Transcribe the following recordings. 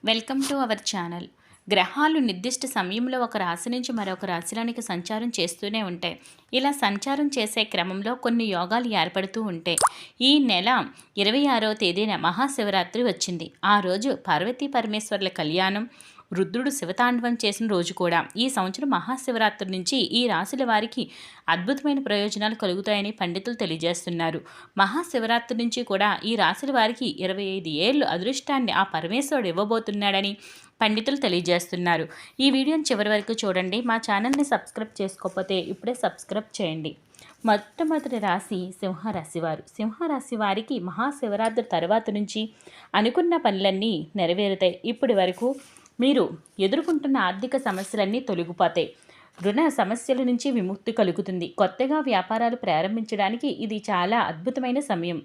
Welcome to our channel. గ్రహాలు నిర్దిష్ట సమయంలో ఒక రాశి నుంచి మరొక రాశిలోనికి సంచారం చేస్తూనే ఉంటాయి. ఇలా సంచారం చేసే క్రమంలో కొన్ని యోగాలు ఏర్పడుతూ ఉంటాయి. ఈ నెల 26వ తేదీన మహాశివరాత్రి వచ్చింది. ఆ రోజు పార్వతీ పరమేశ్వర్ల కళ్యాణం, రుద్రుడు శివతాండవం చేసిన రోజు కూడా. ఈ సంవత్సరం మహాశివరాత్రి నుంచి ఈ రాశుల వారికి అద్భుతమైన ప్రయోజనాలు కలుగుతాయని పండితులు తెలియజేస్తున్నారు. మహాశివరాత్రి నుంచి కూడా ఈ రాశుల వారికి 25 ఏళ్ళు అదృష్టాన్ని ఆ పరమేశ్వరుడు ఇవ్వబోతున్నాడని పండితులు తెలియజేస్తున్నారు. ఈ వీడియోని చివరి వరకు చూడండి. మా ఛానల్ని సబ్స్క్రైబ్ చేసుకోకపోతే ఇప్పుడే సబ్స్క్రైబ్ చేయండి. మొట్టమొదటి రాశి సింహరాశి వారు. సింహరాశి వారికి మహాశివరాత్రి తర్వాత నుంచి అనుకున్న పనులన్నీ నెరవేరుతాయి. ఇప్పటి వరకు మీరు ఎదుర్కొంటున్న ఆర్థిక సమస్యలన్నీ తొలగిపోతాయి. రుణ సమస్యల నుంచి విముక్తి కలుగుతుంది. కొత్తగా వ్యాపారాలు ప్రారంభించడానికి ఇది చాలా అద్భుతమైన సమయం.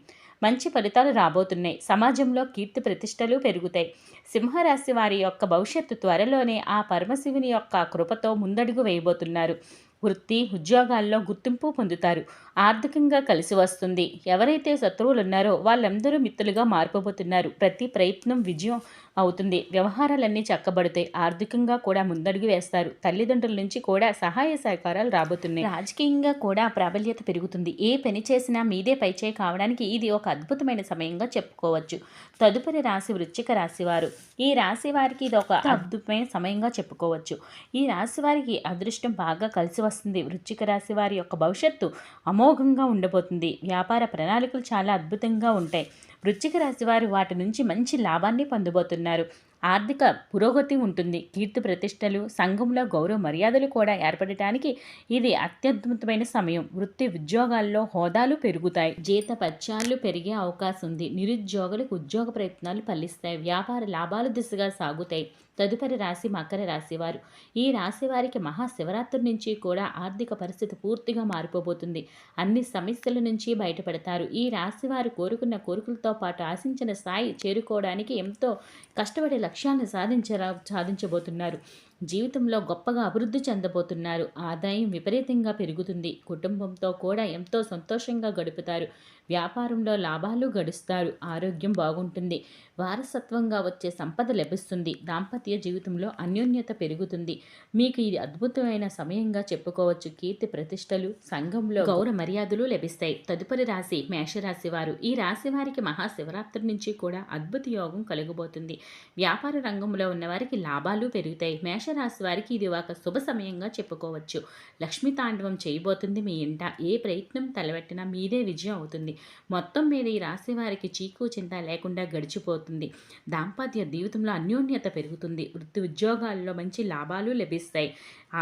మంచి ఫలితాలు రాబోతున్నాయి. సమాజంలో కీర్తి ప్రతిష్టలు పెరుగుతాయి. సింహరాశి వారి యొక్క భవిష్యత్తు త్వరలోనే ఆ పరమశివుని యొక్క కృపతో ముందడుగు వేయబోతున్నారు. వృత్తి ఉద్యోగాల్లో గుర్తింపు పొందుతారు. ఆర్థికంగా కలిసి వస్తుంది. ఎవరైతే శత్రువులు ఉన్నారో వాళ్ళందరూ మిత్రులుగా మారిపోబోతున్నారు. ప్రతి ప్రయత్నం విజయం అవుతుంది. వ్యవహారాలన్నీ చక్కబడతాయి. ఆర్థికంగా కూడా ముందడుగు వేస్తారు. తల్లిదండ్రుల నుంచి కూడా సహాయ సహకారాలు రాబోతున్నాయి. రాజకీయంగా కూడా ప్రాబల్యత పెరుగుతుంది. ఏ పని చేసినా మీదే పైచేయి కావడానికి ఇది ఒక అద్భుతమైన సమయంగా చెప్పుకోవచ్చు. తదుపరి రాశి వృశ్చిక రాశి వారు. ఈ రాశి వారికి ఇది ఒక అద్భుతమైన సమయంగా చెప్పుకోవచ్చు. ఈ రాశి వారికి అదృష్టం బాగా కలిసి వస్తుంది. వృశ్చిక రాశి వారి యొక్క భవిష్యత్తు అమోఘంగా ఉండబోతుంది. వ్యాపార ప్రణాళికలు చాలా అద్భుతంగా ఉంటాయి. వృశ్చిక రాశి వారు వాటి నుంచి మంచి లాభాన్ని పొందబోతున్నారు. ఆర్థిక పురోగతి ఉంటుంది. కీర్తి ప్రతిష్టలు, సంఘంలో గౌరవ మర్యాదలు కూడా ఏర్పడటానికి ఇది అత్యద్భుతమైన సమయం. వృత్తి ఉద్యోగాల్లో హోదాలు పెరుగుతాయి. జీతపత్యాలు పెరిగే అవకాశం ఉంది. నిరుద్యోగులకు ఉద్యోగ ప్రయత్నాలు ఫలిస్తాయి. వ్యాపార లాభాలు దిశగా సాగుతాయి. తదుపరి రాశి మకర రాశి వారు. ఈ రాశి వారికి మహాశివరాత్రి నుంచి కూడా ఆర్థిక పరిస్థితి పూర్తిగా మారిపోబోతుంది. అన్ని సమస్యల నుంచి బయటపడతారు. ఈ రాశి వారు కోరుకున్న కోరికలతో పాటు ఆశించిన స్థాయి చేరుకోవడానికి ఎంతో కష్టపడే లక్ష్యాన్ని సాధించబోతున్నారు. జీవితంలో గొప్పగా అభివృద్ధి చెందబోతున్నారు. ఆదాయం విపరీతంగా పెరుగుతుంది. కుటుంబంతో కూడా ఎంతో సంతోషంగా గడుపుతారు. వ్యాపారంలో లాభాలు గడుస్తారు. ఆరోగ్యం బాగుంటుంది. వారసత్వంగా వచ్చే సంపద లభిస్తుంది. దాంపత్య జీవితంలో అన్యోన్యత పెరుగుతుంది. మీకు ఇది అద్భుతమైన సమయంగా చెప్పుకోవచ్చు. కీర్తి ప్రతిష్టలు, సంఘంలో గౌరవ మర్యాదలు లభిస్తాయి. తదుపరి రాశి మేషరాశి వారు. ఈ రాశి వారికి మహాశివరాత్రి నుంచి కూడా అద్భుత యోగం కలగబోతుంది. వ్యాపార రంగంలో ఉన్న వారికి లాభాలు పెరుగుతాయి. మేషరాశి వారికి ఇది ఒక శుభ సమయంగా చెప్పుకోవచ్చు. లక్ష్మీ తాండవం చేయబోతుంది మీ ఇంట. ఏ ప్రయత్నం తలపెట్టినా మీదే విజయం అవుతుంది. మొత్తం మీద ఈ రాశి వారికి చీకు చింత లేకుండా గడిచిపోతుంది. దాంపత్య జీవితంలో అన్యోన్యత పెరుగుతుంది. వృత్తి ఉద్యోగాల్లో మంచి లాభాలు లభిస్తాయి.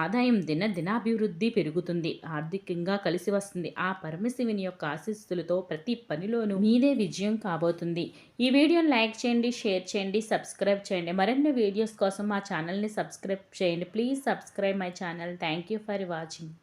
ఆదాయం దినాభివృద్ధి పెరుగుతుంది. ఆర్థికంగా కలిసి వస్తుంది. ఆ పరమశివుని యొక్క ఆశీస్సులతో ప్రతి పనిలోనూ మీదే విజయం కాబోతుంది. ఈ వీడియోని లైక్ చేయండి, షేర్ చేయండి, సబ్స్క్రైబ్ చేయండి. మరిన్ని వీడియోస్ కోసం మా ఛానల్ని సబ్స్క్రైబ్ చేయండి. Please subscribe my channel. Thank you for watching.